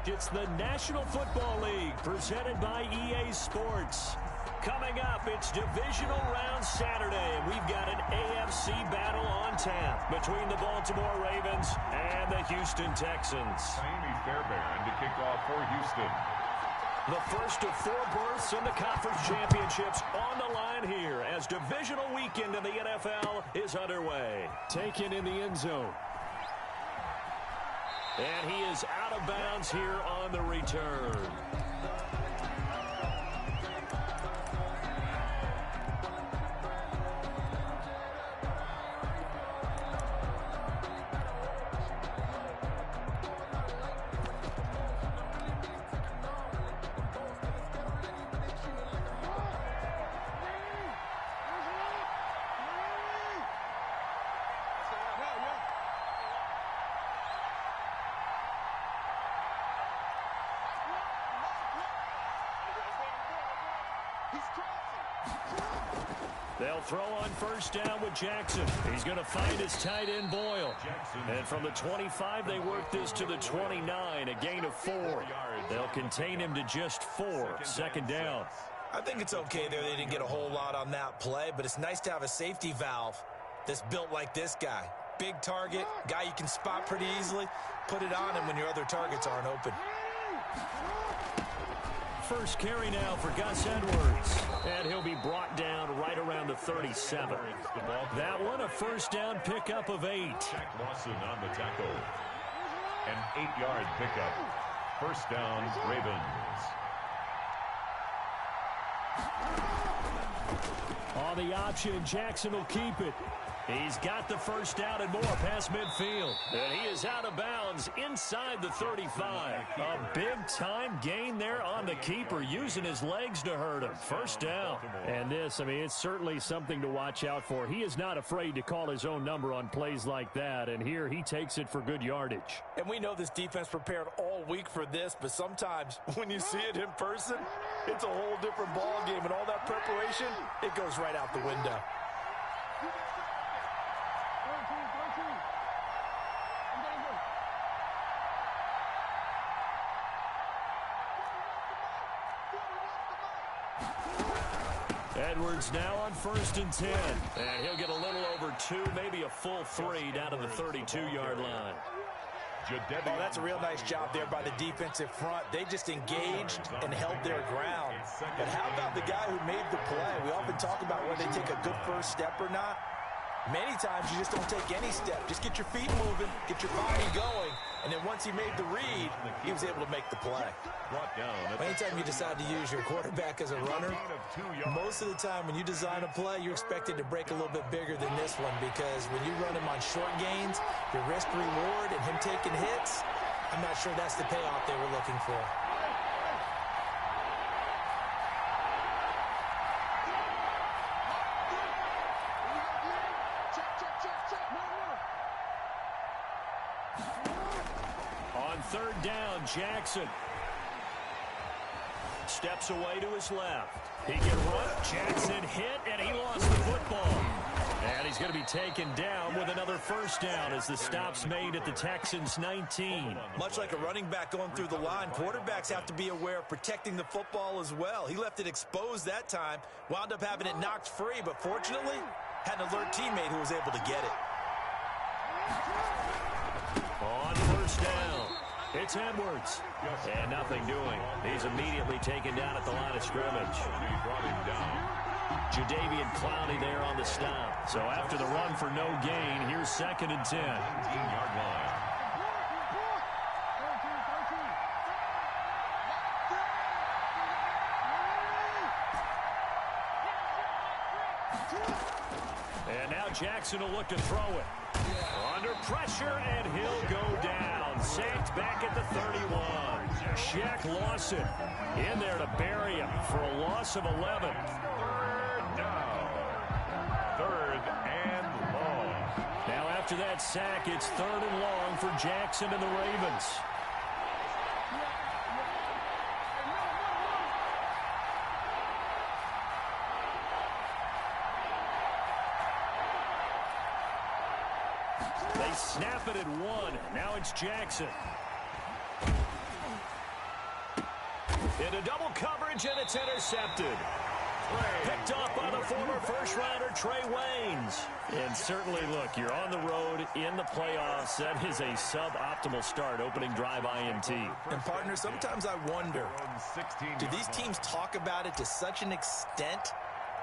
It's the National Football League presented by EA Sports. Coming up, it's Divisional Round Saturday, and we've got an AFC battle on tap between the Baltimore Ravens and the Houston Texans. Miami Fairbairn to kick off for Houston. The first of 4 berths in the conference championships on the line here as divisional weekend in the NFL is underway. Taken in the end zone. And he is out of bounds here on the return. They'll throw on first down with Jackson. He's going to find his tight end, Boyle. And from the 25, they work this to the 29, a gain of 4. They'll contain him to just 4, second down. I think it's okay there. They didn't get a whole lot on that play, but it's nice to have a safety valve that's built like this guy. Big target, guy you can spot pretty easily. Put it on him when your other targets aren't open. First carry now for Gus Edwards. And he'll be brought down right around the 37. That one, a first down pickup of 8. Jack Lawson on the tackle. An 8-yard pickup. First down, Ravens. On the option, Jackson will keep it. He's got the first down and more past midfield. And he is out of bounds inside the 35. A big-time gain there on the keeper, using his legs to hurt him. First down. And this, it's certainly something to watch out for. He is not afraid to call his own number on plays like that. And here he takes it for good yardage. And we know this defense prepared all week for this, but sometimes when you see it in person, it's a whole different ball game. And all that preparation, it goes right out the window. Edwards now on 1st and 10. And he'll get a little over 2, maybe a full 3 down to the 32-yard line. Oh, that's a real nice job there by the defensive front. They just engaged and held their ground. But how about the guy who made the play? We often talk about whether they take a good first step or not. Many times you just don't take any step. Just get your feet moving, get your body going, and then once he made the read, he was able to make the play. Anytime you decide to use your quarterback as a runner, most of the time when you design a play, you're expected to break a little bit bigger than this one, because when you run him on short gains, your risk-reward and him taking hits, I'm not sure that's the payoff they were looking for. On 3rd down, Jackson steps away to his left. He can run. Jackson hit, and he lost the football. And he's going to be taken down with another first down as the stop's made at the Texans' 19. Much like a running back going through the line, quarterbacks have to be aware of protecting the football as well. He left it exposed that time, wound up having it knocked free, but fortunately, had an alert teammate who was able to get it. On 1st down, it's Edwards. And nothing doing. He's immediately taken down at the line of scrimmage. Jadeveon Clowney there on the stop. So after the run for no gain, here's 2nd and 10. 19-yard line. And now Jackson will look to throw it. Under pressure, and he'll go down. Sacked back at the 31. Shaq Lawson in there to bury him for a loss of 11. 3rd down. 3rd and long. Now after that sack, it's 3rd and long for Jackson and the Ravens. They snap it at 1. Now it's Jackson. Into double coverage, and it's intercepted. Picked off by the former first-rounder Trey Waynes. And certainly, look, you're on the road in the playoffs. That is a suboptimal start, opening drive INT. And, partner, sometimes I wonder, do these teams talk about it to such an extent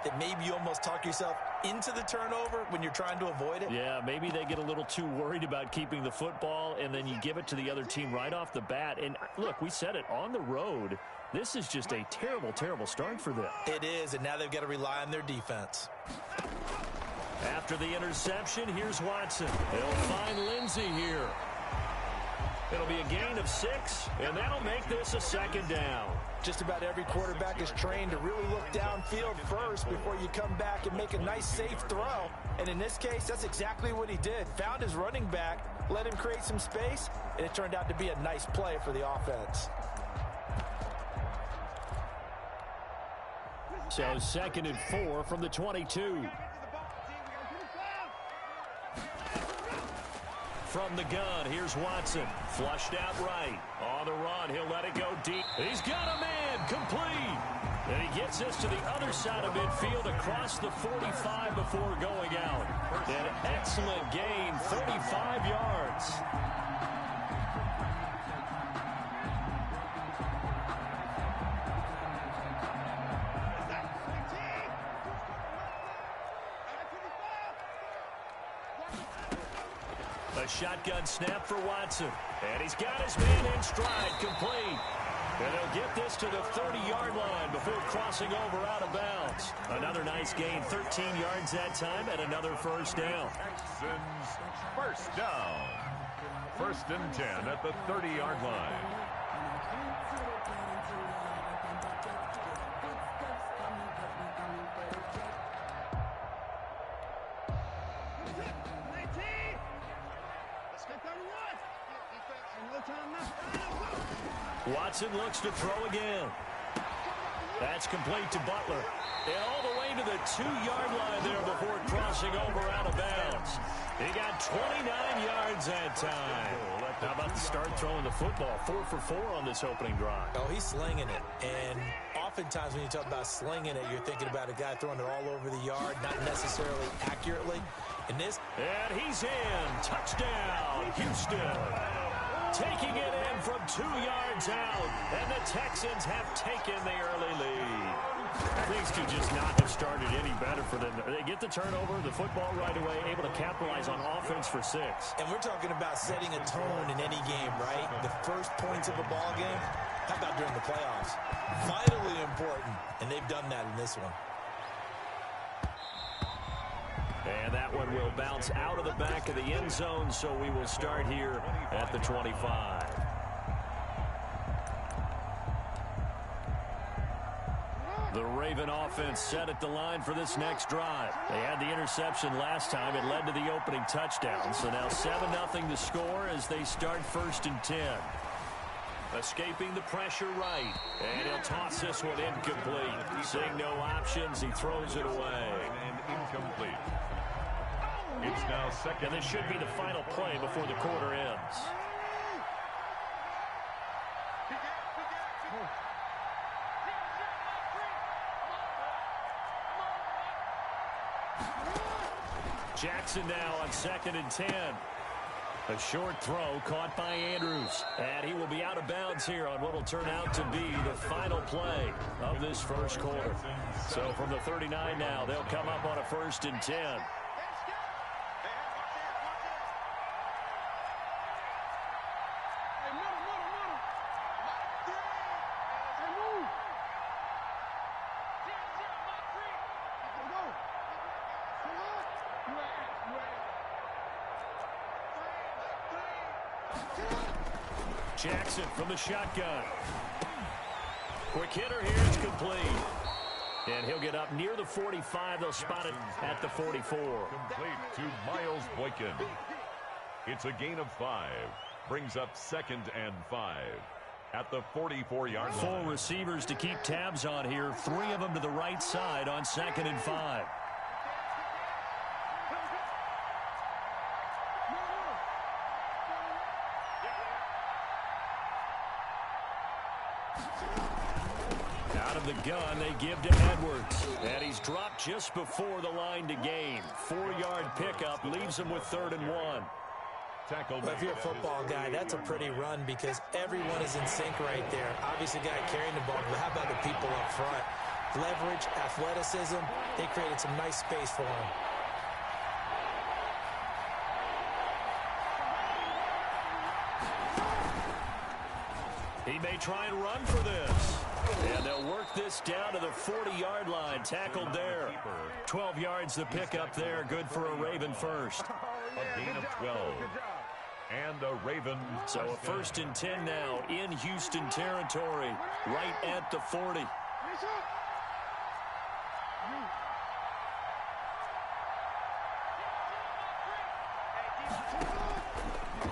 that maybe you almost talk yourself into the turnover when you're trying to avoid it? Yeah, maybe they get a little too worried about keeping the football, and then you give it to the other team right off the bat. And, look, we said it, on the road, this is just a terrible, terrible start for them. It is, and now they've got to rely on their defense. After the interception, here's Watson. They'll find Lindsey here. It'll be a gain of 6, and that'll make this a second down. Just about every quarterback is trained to really look downfield first before you come back and make a nice, safe throw. And in this case, that's exactly what he did. Found his running back, let him create some space, and it turned out to be a nice play for the offense. So 2nd and 4 from the 22. From the gun, here's Watson. Flushed out right. On the run, he'll let it go deep. He's got a man, complete. And he gets this to the other side of midfield across the 45 before going out. An excellent gain, 35 yards. A shotgun snap for Watson. And he's got his man in stride, complete. And he'll get this to the 30-yard line before crossing over out of bounds. Another nice gain, 13 yards that time, and another first down. Texans first down. 1st and 10 at the 30-yard line. Watson looks to throw again. That's complete to Butler. And all the way to the 2-yard line there before crossing over out of bounds. He got 29 yards that time. How about the start throwing the football? 4 for 4 on this opening drive. Oh, he's slinging it. And oftentimes when you talk about slinging it, you're thinking about a guy throwing it all over the yard, not necessarily accurately. And he's in. Touchdown, Houston. Taking it in from 2 yards out, and the Texans have taken the early lead. Things could just not have started any better for them. They get the turnover, the football right away, able to capitalize on offense for 6. And we're talking about setting a tone in any game, right? The first points of a ball game, how about during the playoffs? Vitally important, and they've done that in this one. And that one will bounce out of the back of the end zone, so we will start here at the 25. The Raven offense set at the line for this next drive. They had the interception last time. It led to the opening touchdown. So now 7-0 to score as they start 1st and 10. Escaping the pressure right. And he'll toss this one incomplete. Seeing no options, he throws it away. And incomplete. It's now 2nd. And this should be the final play before the quarter ends. Jackson now on 2nd and 10. A short throw caught by Andrews. And he will be out of bounds here on what will turn out to be the final play of this first quarter. So from the 39 now, they'll come up on a 1st and 10. Jackson from the shotgun. Quick hitter here, it's complete. And he'll get up near the 45. They'll spot it at the 44. Complete to Miles Boykin. It's a gain of 5. Brings up 2nd and 5 at the 44-yard line. 4 receivers to keep tabs on here. 3 of them to the right side on 2nd and 5. Out of the gun, they give to Edwards. And he's dropped just before the line to gain. 4-yard pickup leaves him with 3rd and 1. Well, if you're a football guy, that's a pretty run because everyone is in sync right there. Obviously, the guy carrying the ball, but how about the people up front? Leverage, athleticism, they created some nice space for him. He may try and run for this. And they'll work this down to the 40-yard line. Tackled there. 12 yards the pickup there. Good for a Raven first. A gain of 12. And a Raven. So a 1st and 10 now in Houston territory. Right at the 40.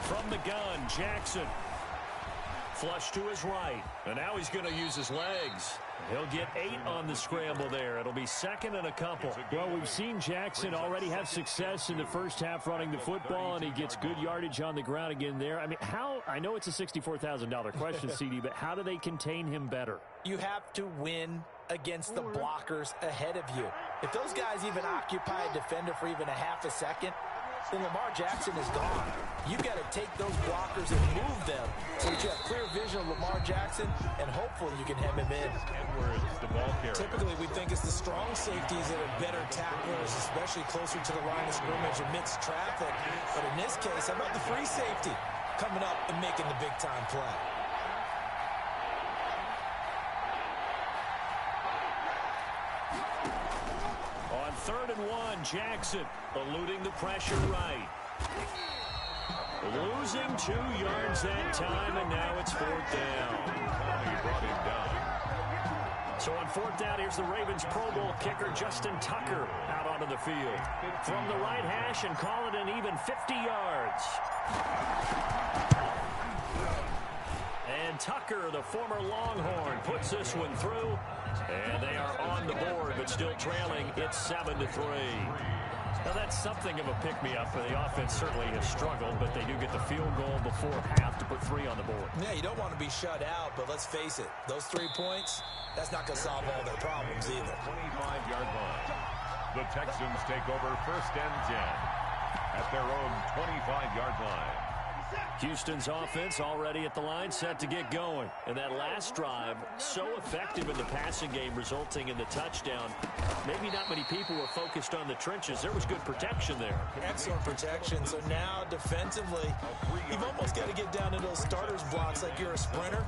From the gun, Jackson. Flush to his right. And now he's going to use his legs. He'll get 8 on the scramble there. It'll be 2nd and a couple. Well, we've seen Jackson already have success in the first half running the football, and he gets good yardage on the ground again there. I mean, I know it's a $64,000 question, CD, but how do they contain him better? You have to win against the blockers ahead of you. If those guys even occupy a defender for even a half a second, then Lamar Jackson is gone. You've got to take those blockers and move them so that you have clear vision of Lamar Jackson, and hopefully you can hem him in. Edwards, the ball carrier. Typically, we think it's the strong safeties that are better tacklers, especially closer to the line of scrimmage amidst traffic. But in this case, how about the free safety coming up and making the big-time play? On 3rd and 1, Jackson eluding the pressure right. Losing 2 yards that time, and now it's 4th down. He brought him down. So on 4th down, here's the Ravens Pro Bowl kicker Justin Tucker out onto the field. From the right hash and call it an even 50 yards. And Tucker, the former Longhorn, puts this one through. And they are on the board, but still trailing. It's 7-3. Now, that's something of a pick-me-up. The offense certainly has struggled, but they do get the field goal before half to put 3 on the board. Yeah, you don't want to be shut out, but let's face it. Those 3 points, that's not going to solve all their problems either. 25-yard line. The Texans take over 1st and 10 at their own 25-yard line. Houston's offense already at the line, set to get going. And that last drive, so effective in the passing game, resulting in the touchdown. Maybe not many people were focused on the trenches. There was good protection there. Excellent protection. So now, defensively, you've almost got to get down to those starters blocks like you're a sprinter.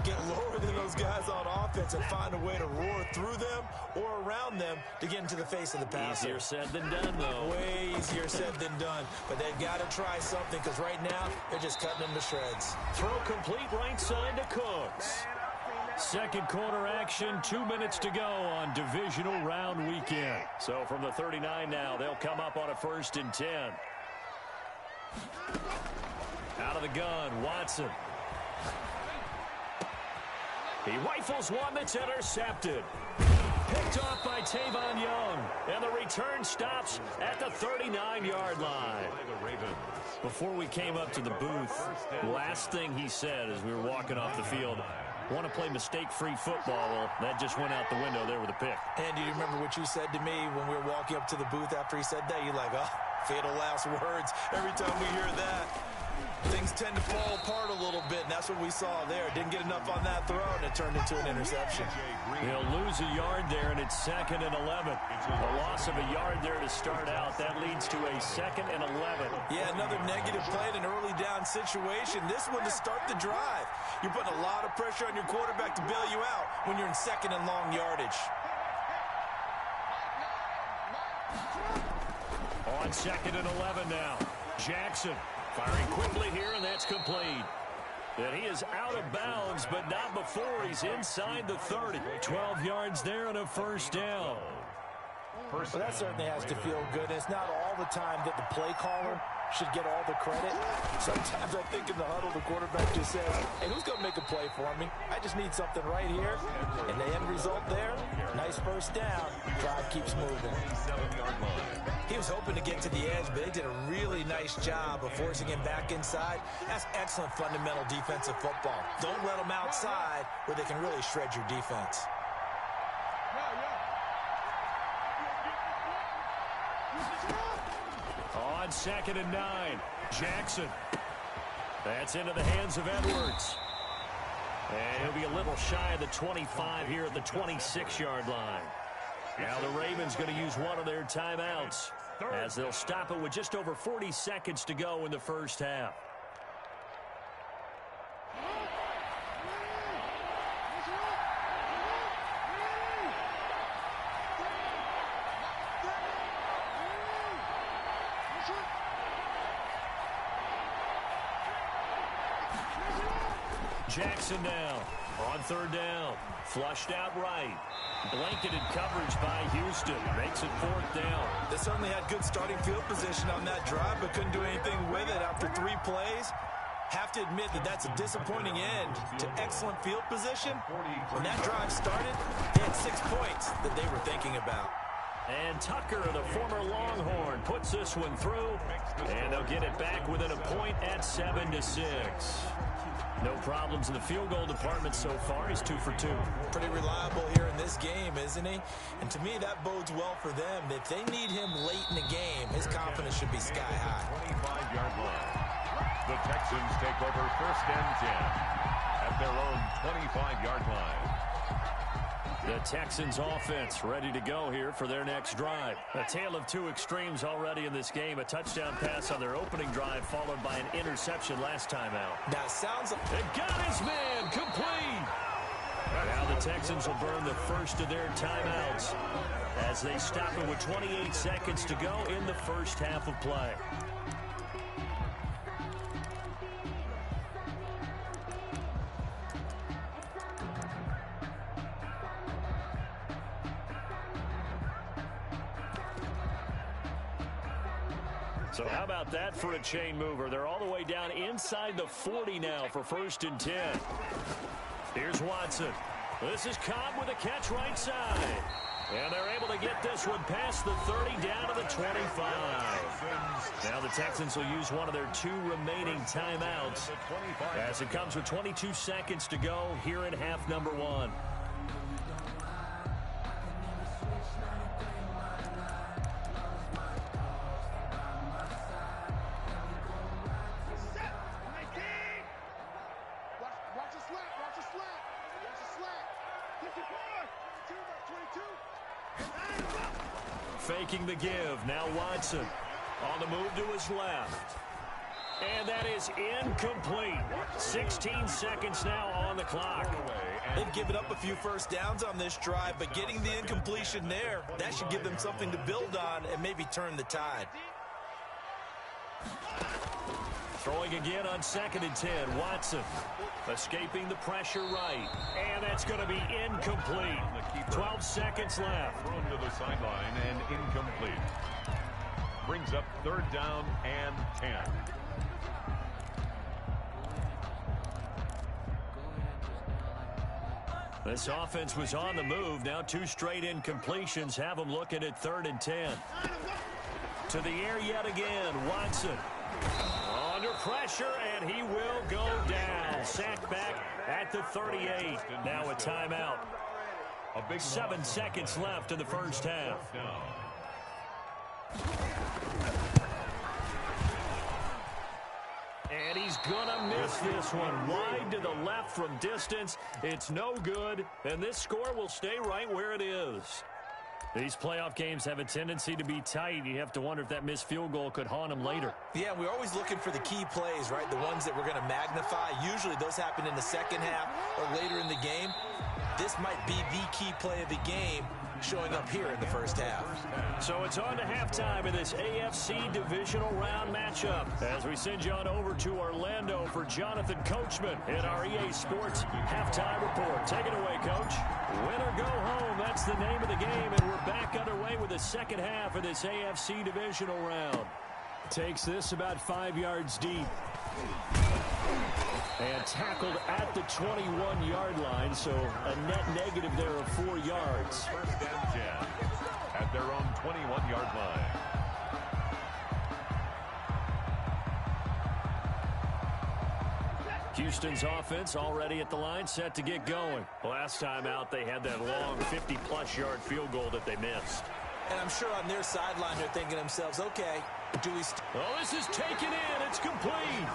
Get lower than those guys on offense and find a way to roar through them or around them to get into the face of the passer. Easier said than done, though. Way easier said than done. But they've got to try something because right now, they're just cutting them to shreds. Throw complete right side to Cooks. Second quarter action, 2 minutes to go on divisional round weekend. So from the 39 now, they'll come up on a 1st and 10. Out of the gun, Watson. He rifles one that's intercepted. Picked off by Tavon Young. And the return stops at the 39-yard line. Before we came up to the booth, last thing he said as we were walking off the field, want to play mistake-free football. Well, that just went out the window there with a pick. And do you remember what you said to me when we were walking up to the booth after he said that? You're like, oh, fatal last words. Every time we hear that, things tend to fall apart a little bit, and that's what we saw there. Didn't get enough on that throw, and it turned into an interception. He'll lose a yard there, and it's 2nd and 11. A loss of a yard there to start out. That leads to a 2nd and 11. Yeah, another negative play in an early down situation. This one to start the drive. You're putting a lot of pressure on your quarterback to bail you out when you're in 2nd and long yardage. On 2nd and 11 now. Jackson firing quickly here, and that's complete. And he is out of bounds, but not before he's inside the 30. 12 yards there and a 1st down. Well, that certainly has to feel good. It's not all the time that the play caller should get all the credit. Sometimes I think in the huddle, the quarterback just says, hey, who's going to make a play for me? I just need something right here. And the end result there, nice 1st down. Drive keeps moving. He was hoping to get to the edge, but they did a really nice job of forcing him back inside. That's excellent fundamental defensive football. Don't let them outside where they can really shred your defense. 2nd and 9. Jackson. That's into the hands of Edwards. And he'll be a little shy of the 25 here at the 26-yard line. Now the Ravens going to use one of their timeouts as they'll stop it with just over 40 seconds to go in the first half. Jackson now on 3rd down. Flushed out right. Blanketed coverage by Houston. Makes it 4th down. They certainly had good starting field position on that drive, but couldn't do anything with it after 3 plays. Have to admit that that's a disappointing end to excellent field position. When that drive started, they had 6 points that they were thinking about. And Tucker, the former Longhorn, puts this one through, and they'll get it back within a point at 7-6. No problems in the field goal department so far. He's 2 for 2. Pretty reliable here in this game, isn't he? And to me, that bodes well for them. If they need him late in the game, his confidence should be sky high. 25-yard line. The Texans take over 1st and 10 at their own 25-yard line. The Texans offense ready to go here for their next drive. A tale of 2 extremes already in this game. A touchdown pass on their opening drive followed by an interception last time out. Now sounds like they got his man complete. Now the Texans will burn the first of their timeouts as they stop it with 28 seconds to go in the first half of play. So how about that for a chain mover? They're all the way down inside the 40 now for 1st and 10. Here's Watson. This is Cobb with a catch right side. And they're able to get this one past the 30 down to the 25. Now the Texans will use one of their 2 remaining timeouts as it comes with 22 seconds to go here in half number 1. Faking the give. Now Watson on the move to his left. And that is incomplete. 16 seconds now on the clock. They've given up a few first downs on this drive, but getting the incompletion there, that should give them something to build on and maybe turn the tide. Throwing again on 2nd and 10. Watson escaping the pressure right. And that's going to be incomplete. 12 seconds left. Thrown to the sideline and incomplete. Brings up 3rd down and 10. This offense was on the move. Now 2 straight incompletions have them looking at 3rd and 10. To the air yet again. Watson under pressure, and he will go down. Sacked back at the 38. Now a timeout. 7 seconds left in the first half. And he's gonna miss this one. Wide to the left from distance. It's no good, and this score will stay right where it is. These playoff games have a tendency to be tight. You have to wonder if that missed field goal could haunt them later. Yeah, we're always looking for the key plays, right? The ones that we're going to magnify. Usually those happen in the second half or later in the game. This might be the key play of the game showing up here in the first half. So it's on to halftime in this AFC divisional round matchup as we send you on over to Orlando for Jonathan Coachman in our EA Sports halftime report. Take it away, Coach. Win or go home, that's the name of the game, and we're back underway with the second half of this AFC divisional round. Takes this about 5 yards deep. And tackled at the 21-yard line, so a net negative there of 4 yards. 1st and 10 at their own 21-yard line. Houston's offense already at the line, set to get going. Last time out, they had that long 50-plus yard field goal that they missed. And I'm sure on their sideline they're thinking to themselves, okay, Oh, this is taken in. It's complete.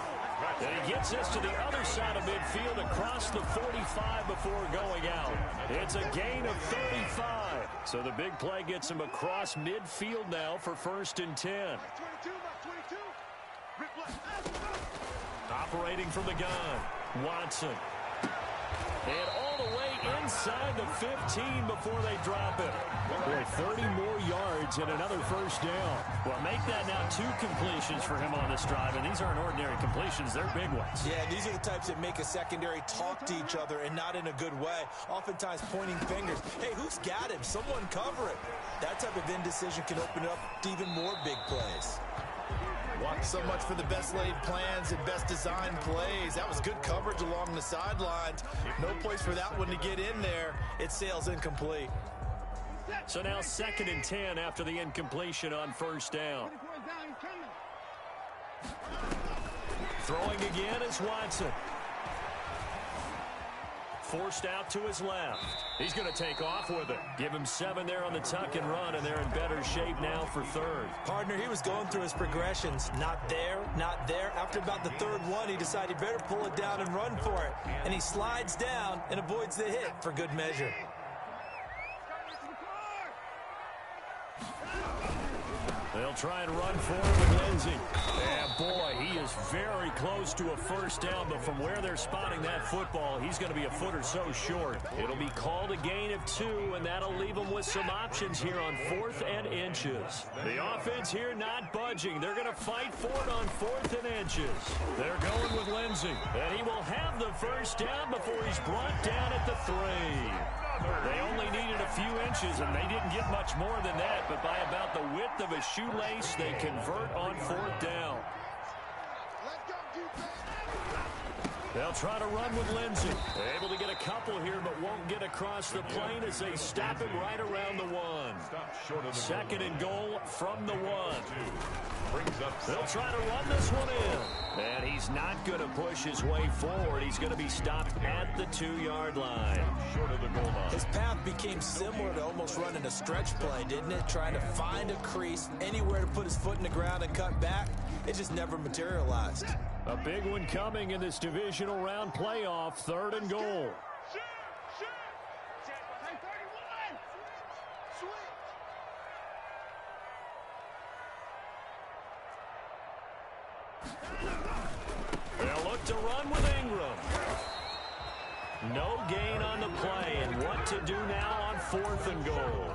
And he gets us to the other side of midfield across the 45 before going out. It's a gain of 35. So the big play gets him across midfield now for 1st and 10. Operating from the gun, Watson. And all the way inside the 15 before they drop it. Boy, 30 more yards and another 1st down. Well, make that now 2 completions for him on this drive, and these aren't ordinary completions. They're big ones. Yeah, these are the types that make a secondary talk to each other and not in a good way. Oftentimes pointing fingers. Hey, who's got him? Someone cover it. That type of indecision can open up to even more big plays. So much for the best laid plans and best designed plays. That was good coverage along the sidelines. No place for that one to get in there. It sails incomplete. So now 2nd and 10 after the incompletion on 1st down. Throwing again is Watson. Forced out to his left. He's going to take off with it. Give him 7 there on the tuck and run, and they're in better shape now for 3rd. Partner, he was going through his progressions. Not there, not there. After about the 3rd one, he decided he better pull it down and run for it. And he slides down and avoids the hit for good measure. They'll try and run for it with Lindsey. And boy, he is very close to a 1st down, but from where they're spotting that football, he's going to be a foot or so short. It'll be called a gain of 2, and that'll leave them with some options here on 4th and inches. The offense here not budging. They're going to fight for it on 4th and inches. They're going with Lindsey, and he will have the 1st down before he's brought down at the 3. They only needed a few inches, and they didn't get much more than that, but by about the width of a shoelace, they convert on 4th down. They'll try to run with Lindsey. Able to get a couple here, but won't get across the plane as they stop him right around the 1. 2nd and goal from the 1. They'll try to run this one in. And he's not going to push his way forward. He's going to be stopped at the 2-yard line. His path became similar to almost running a stretch play, didn't it? Trying to find a crease, anywhere to put his foot in the ground and cut back. It just never materialized. A big one coming in this divisional round playoff, 3rd and goal. They'll look to run with Ingram. No gain on the play, and what to do now on 4th and goal.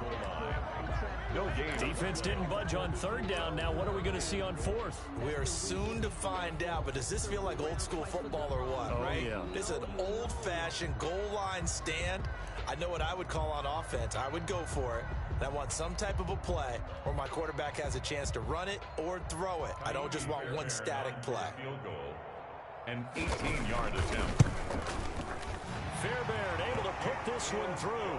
No gain. Defense didn't budge on 3rd down. Now what are we going to see on 4th? We are soon to find out, but does this feel like old school football or what, right? Yeah. This is an old-fashioned goal line stand. I know what I would call on offense. I would go for it. And I want some type of a play where my quarterback has a chance to run it or throw it. I don't just want one static play. Field goal. An 18-yard attempt. Fairbairn able to put this one through.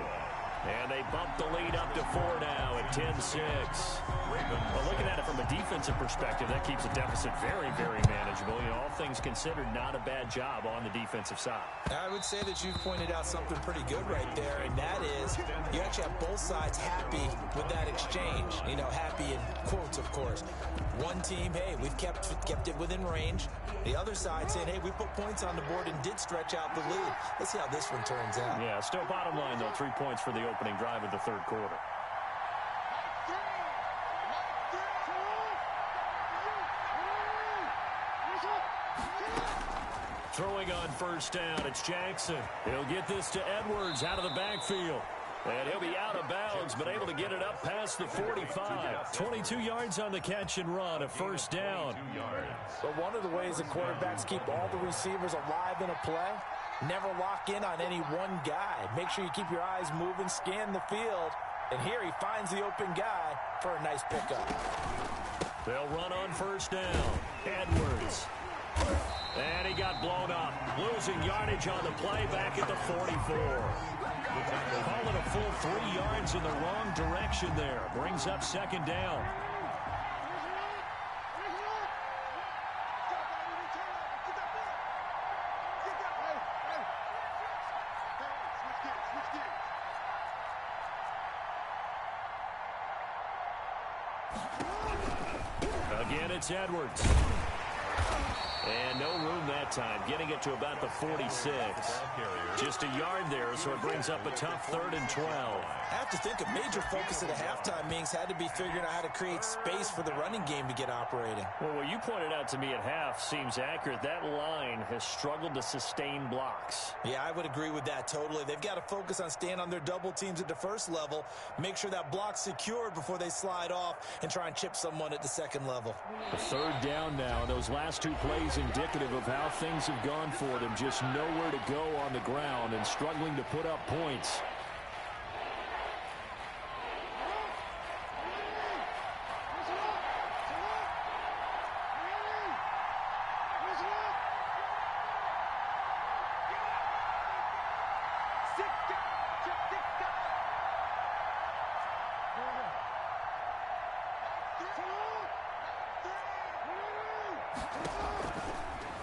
And they bump the lead up to 4 now at 10-6. Well, looking at it from a defensive perspective, that keeps the deficit very, very manageable. You know, all things considered, not a bad job on the defensive side. I would say that you've pointed out something pretty good right there, and that is you actually have both sides happy with that exchange. You know, happy in quotes, of course. One team, hey, we've kept it within range. The other side saying, hey, we put points on the board and did stretch out the lead. Let's see how this one turns out. Yeah, still bottom line, though, 3 points for the opening drive of the 3rd quarter. Throwing on 1st down, it's Jackson. He'll get this to Edwards out of the backfield. And he'll be out of bounds, but able to get it up past the 45. 22 yards on the catch and run, a 1st down. But one of the ways that quarterbacks keep all the receivers alive in a play, never lock in on any one guy. Make sure you keep your eyes moving, scan the field. And here he finds the open guy for a nice pickup. They'll run on 1st down. Edwards. And he got blown up. Losing yardage on the play back at the 44. Call it a full 3 yards in the wrong direction there. Brings up 2nd down. A Again, it's Edwards. And no room that time, getting it to about the 46. Just a yard there, so it brings up a tough 3rd and 12. I have to think a major focus of the halftime meetings had to be figuring out how to create space for the running game to get operating. Well, what you pointed out to me at half seems accurate. That line has struggled to sustain blocks. Yeah, I would agree with that totally. They've got to focus on staying on their double teams at the first level, make sure that block's secured before they slide off and try and chip someone at the second level. 3rd down now. Those last 2 plays indicative of how things have gone for them. Just nowhere to go on the ground and struggling to put up points.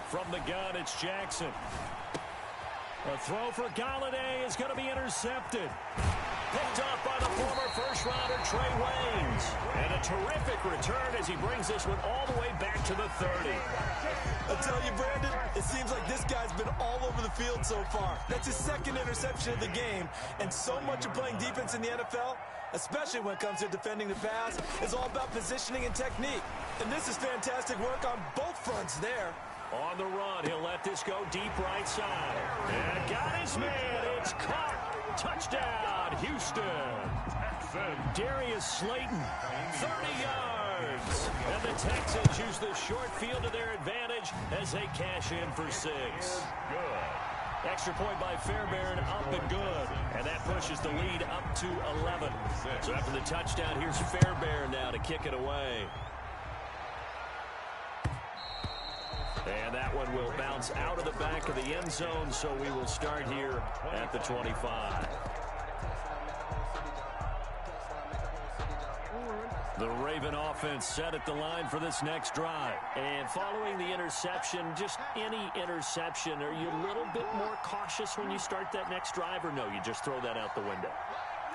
From the gun, it's Jackson. A throw for Galladay is going to be intercepted. Picked off by the former first-rounder Trey Waynes. And a terrific return as he brings this one all the way back to the 30. I'll tell you, Brandon, it seems like this guy's been all over the field so far. That's his 2nd interception of the game. And so much of playing defense in the NFL, especially when it comes to defending the pass, is all about positioning and technique. And this is fantastic work on both fronts there. On the run, he'll let this go deep right side. And got his man. It's caught. Touchdown, Houston. Darius Slayton, 30 yards. And the Texans use the short field to their advantage as they cash in for 6. Good. Extra point by Fairbairn, up and good. And that pushes the lead up to 11. So after the touchdown, here's Fairbairn now to kick it away. And that one will bounce out of the back of the end zone, so we will start here at the 25. The Raven offense set at the line for this next drive. And following the interception, just any interception, are you a little bit more cautious when you start that next drive, or no, you just throw that out the window?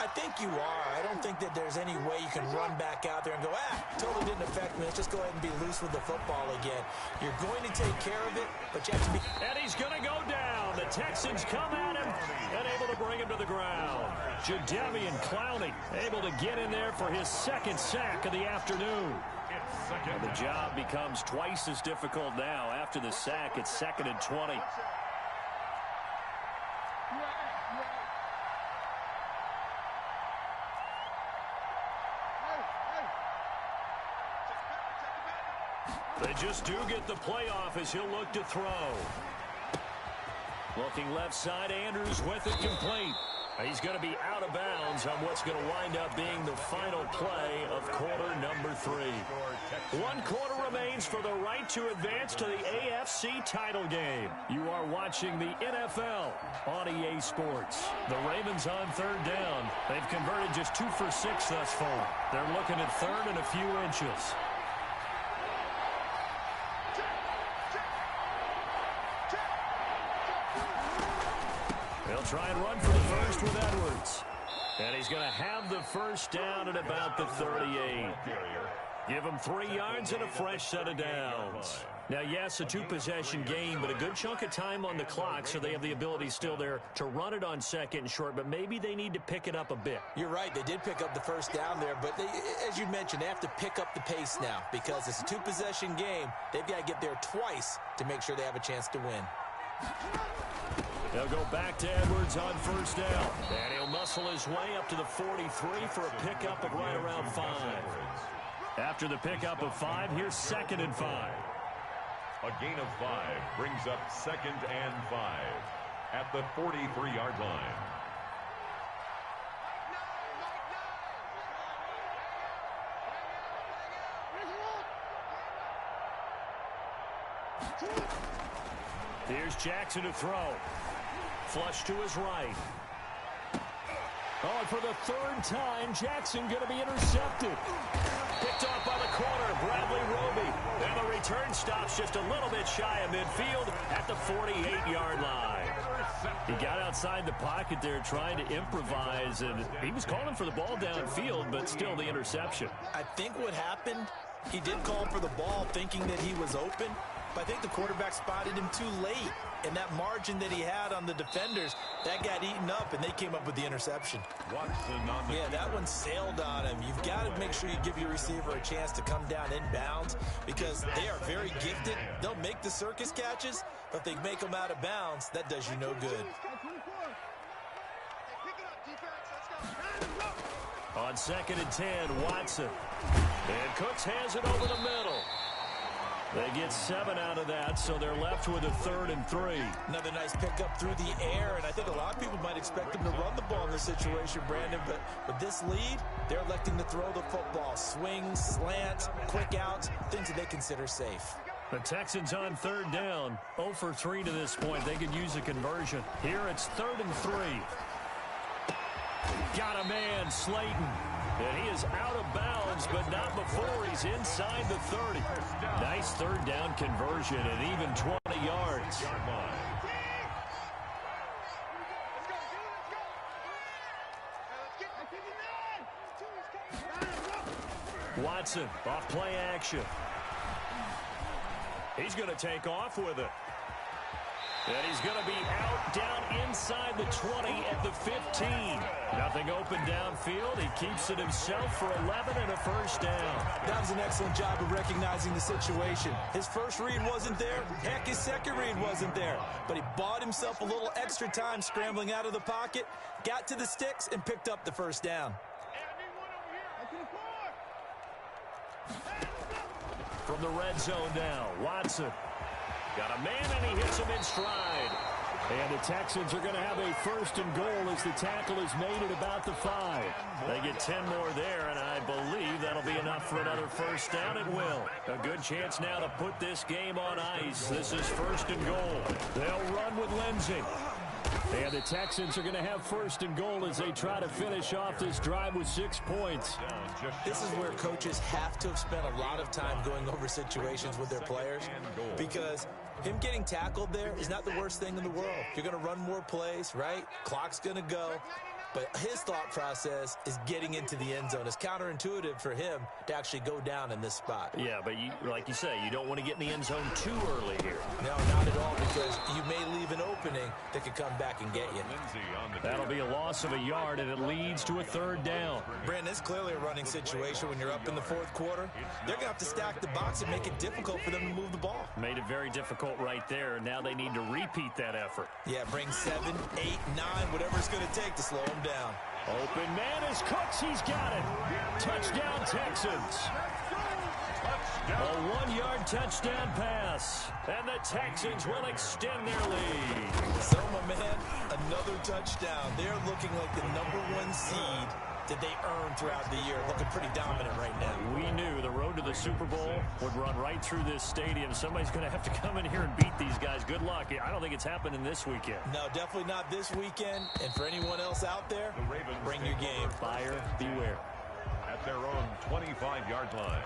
I think you are. I don't think that there's any way you can run back out there and go, totally didn't affect me. Let's just go ahead and be loose with the football again. You're going to take care of it, but you have to be... And he's going to go down. The Texans come at him and able to bring him to the ground. Jadeveon Clowney able to get in there for his 2nd sack of the afternoon. And the job becomes twice as difficult now. After the sack, it's 2nd and 20. They just do get the playoff as he'll look to throw. Looking left side, Andrews with it complete. He's going to be out of bounds on what's going to wind up being the final play of quarter number 3. 1 quarter remains for the right to advance to the AFC title game. You are watching the NFL on EA Sports. The Ravens on 3rd down. They've converted just 2 for 6 thus far. They're looking at 3rd and a few inches. They'll try and run for the first with Edwards. And he's going to have the first down at about the 38. Give him 3 yards and a fresh set of downs. Now, yes, a 2-possession game, but a good chunk of time on the clock, so they have the ability still there to run it on 2nd and short, but maybe they need to pick it up a bit. You're right. They did pick up the first down there, but as you mentioned, they have to pick up the pace now because it's a 2-possession game. They've got to get there twice to make sure they have a chance to win. They'll go back to Edwards on 1st down. And he'll muscle his way up to the 43 for a pickup of right around 5. After the pickup of 5, here's 2nd and 5. A gain of 5 brings up 2nd and 5 at the 43-yard line. Here's Jackson to throw. Flush to his right. Oh, and for the 3rd time, Jackson going to be intercepted. Picked off by the corner, Bradley Roby. And the return stops just a little bit shy of midfield at the 48-yard line. He got outside the pocket there trying to improvise, and he was calling for the ball downfield, but still the interception. I think what happened He did call for the ball thinking that he was open, but I think the quarterback spotted him too late. And that margin that he had on the defenders, that got eaten up, and they came up with the interception. Yeah, that one sailed on him. You've got to make sure you give your receiver a chance to come down inbounds because they are very gifted. They'll make the circus catches, but if they make them out of bounds, that does you no good. On 2nd and 10, Watson. And Cooks has it over the middle. They get 7 out of that, so they're left with a 3rd and 3. Another nice pickup through the air, and I think a lot of people might expect them to run the ball in this situation, Brandon, but with this lead, they're electing to throw the football. Swings, slants, quick outs, things that they consider safe. The Texans on 3rd down, 0 for 3 to this point. They could use a conversion. Here it's 3rd and 3. Got a man, Slayton. And he is out of bounds, but not before he's inside the 30. Nice 3rd down conversion and even 20 yards. Watson off play action. He's going to take off with it. And he's going to be out down inside the 20 at the 15. Nothing open downfield. He keeps it himself for 11 and a 1st down. That was an excellent job of recognizing the situation. His first read wasn't there. Heck, his second read wasn't there. But he bought himself a little extra time scrambling out of the pocket, got to the sticks, and picked up the 1st down. From the red zone now, Watson. Got a man, and he hits him in stride. And the Texans are going to have a 1st and goal as the tackle is made at about the 5. They get 10 more there, and I believe that'll be enough for another 1st down. It will. A good chance now to put this game on ice. This is 1st and goal. They'll run with Lindsey. And the Texans are going to have 1st and goal as they try to finish off this drive with 6 points. This is where coaches have to have spent a lot of time going over situations with their players because him getting tackled there is not the worst thing in the world. You're going to run more plays, right? Clock's going to go. But his thought process is getting into the end zone. It's counterintuitive for him to actually go down in this spot. Yeah, but like you say, you don't want to get in the end zone too early here. No, not at all, because you may leave an opening that could come back and get you. That'll be a loss of a yard, and it leads to a 3rd down. Brandon, it's clearly a running situation when you're up in the 4th quarter. They're going to have to stack the box and make it difficult for them to move the ball. Made it very difficult right there. Now they need to repeat that effort. Yeah, bring 7, 8, 9, whatever it's going to take to slow them down. Open man is Cooks. He's got it. Touchdown, Texans. A 1-yard touchdown pass. And the Texans will extend their lead. So, my man, another touchdown. They're looking like the #1 seed that they earned throughout the year. Looking pretty dominant right now. We knew the road to the Super Bowl would run right through this stadium. Somebody's going to have to come in here and beat these guys. Good luck. I don't think it's happening this weekend. No, definitely not this weekend. And for anyone else out there, bring your game. Buyer beware. At their own 25-yard line.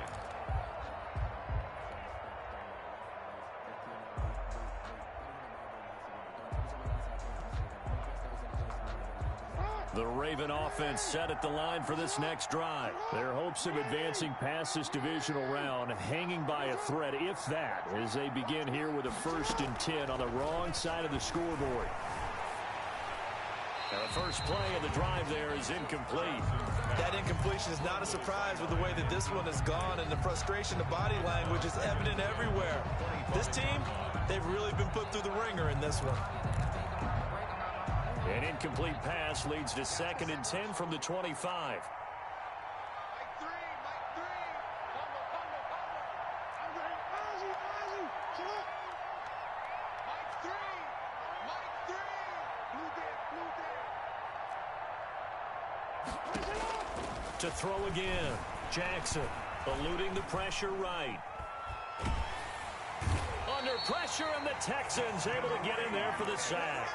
The Raven offense set at the line for this next drive. Their hopes of advancing past this divisional round hanging by a thread, if that, as they begin here with a 1st and 10 on the wrong side of the scoreboard. Now the first play of the drive there is incomplete. That incompletion is not a surprise with the way that this one has gone, and the frustration, the body language is evident everywhere. This team, they've really been put through the ringer in this one. An incomplete pass leads to 2nd and 10 from the 25. To throw again. Jackson eluding the pressure right. Under pressure, and the Texans able to get in there for the sack.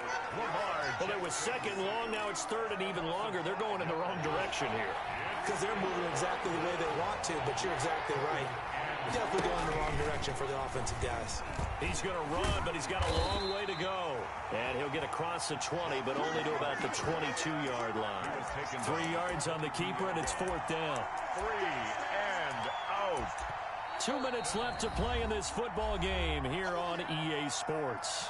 Well, it was 2nd long. Now it's 3rd and even longer. They're going in the wrong direction here. Because they're moving exactly the way they want to, but you're exactly right. Definitely going in the wrong direction for the offensive guys. He's going to run, but he's got a long way to go. And he'll get across the 20, but only to about the 22-yard line. 3 yards on the keeper, and it's 4th down. 3 and out. 2 minutes left to play in this football game here on EA Sports.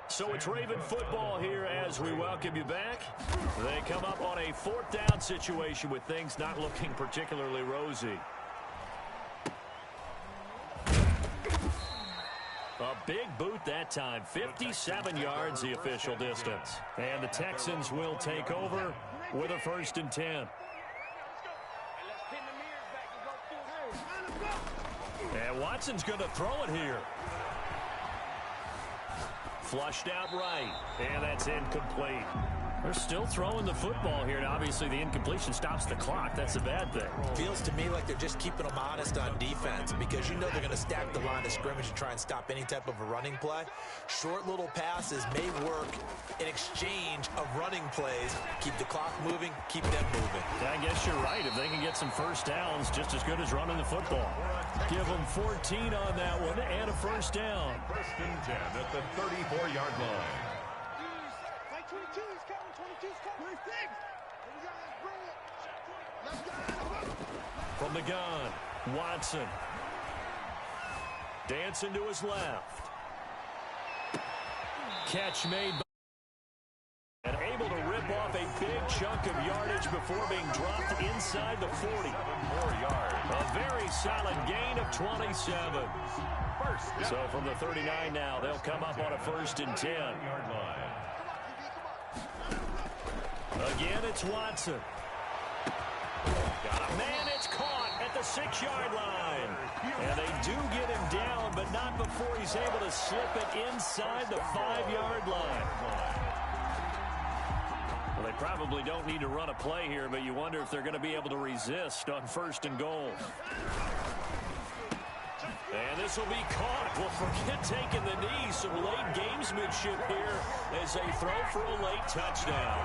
So it's Raven football here as we welcome you back. They come up on a 4th down situation with things not looking particularly rosy. A big boot that time, 57 yards the official distance. And the Texans will take over with a 1st and 10. And Watson's going to throw it here. Flushed out right, and that's incomplete. They're still throwing the football here, and obviously the incompletion stops the clock. That's a bad thing. Feels to me like they're just keeping them honest on defense because you know they're going to stack the line of scrimmage and try and stop any type of a running play. Short little passes may work in exchange of running plays. Keep the clock moving, keep them moving. I guess you're right. If they can get some 1st downs, just as good as running the football. Give them 14 on that one and a 1st down. 1st and 10 at the 34-yard line. From the gun, Watson. Dancing to his left. Catch made by and able to rip off a big chunk of yardage before being dropped inside the 40. 4 yards. A very solid gain of 27. So from the 39 now, they'll come up on a 1st and 10. Again, it's Watson. Got a man, it's caught at the 6-yard line. And they do get him down, but not before he's able to slip it inside the 5-yard line. Well, they probably don't need to run a play here, but you wonder if they're going to be able to resist on 1st and goal. And this will be caught. Well, forget taking the knee. Some late gamesmanship here as they throw for a late touchdown.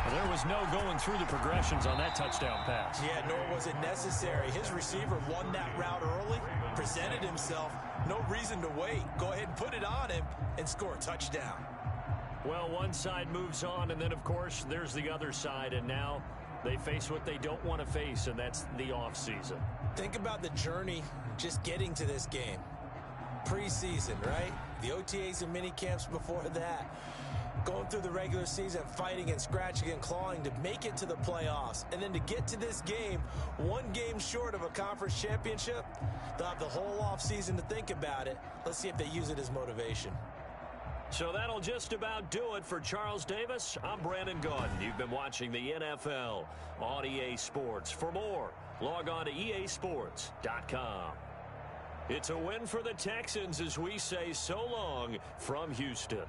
Well, there was no going through the progressions on that touchdown pass. Yeah, nor was it necessary. His receiver won that route early, presented himself. No reason to wait. Go ahead and put it on him and score a touchdown. Well, one side moves on, and then, of course, there's the other side, and now they face what they don't want to face, and that's the offseason. Think about the journey just getting to this game. Preseason, right? The OTAs and mini camps before that. Going through the regular season, fighting and scratching and clawing to make it to the playoffs. And then to get to this game, one game short of a conference championship, they'll have the whole offseason to think about it. Let's see if they use it as motivation. So that'll just about do it for Charles Davis. I'm Brandon Gaudin. You've been watching the NFL on EA Sports. For more, log on to easports.com. It's a win for the Texans as we say so long from Houston.